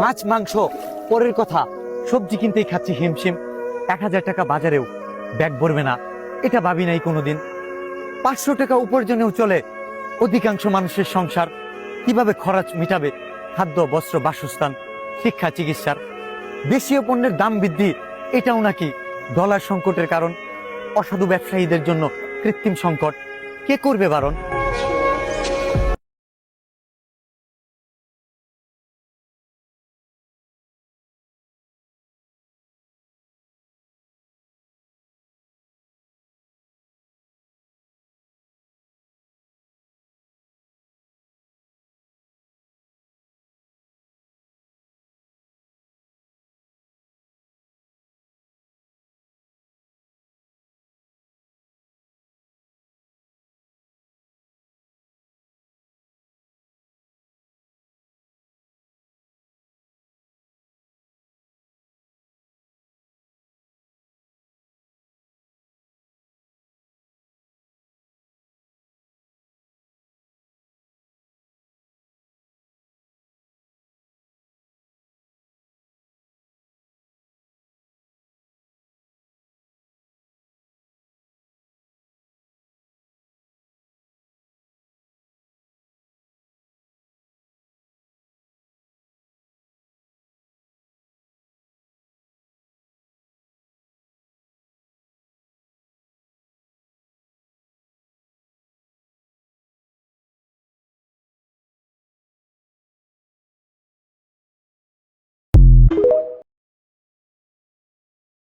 মাছ মাংস পরের কথা, সবজি কিনতেই খাচ্ছি হিমশিম। 1000 টাকা বাজারেও ব্যাগ ভরবে না, এটা ভাবি নাই কোনোদিন। 500 টাকা উপার্জনেও চলে অধিকাংশ মানুষের সংসার। কিভাবে খরচ মিটাবে? খাদ্য, বস্ত্র, বাসস্থান, শিক্ষা, চিকিৎসার। দেশীয় পণ্যের দাম বৃদ্ধি, এটাও নাকি ডলার সংকটের কারণ। অসাধু ব্যবসায়ীদের জন্য কৃত্রিম সংকট, কে করবে বারণ?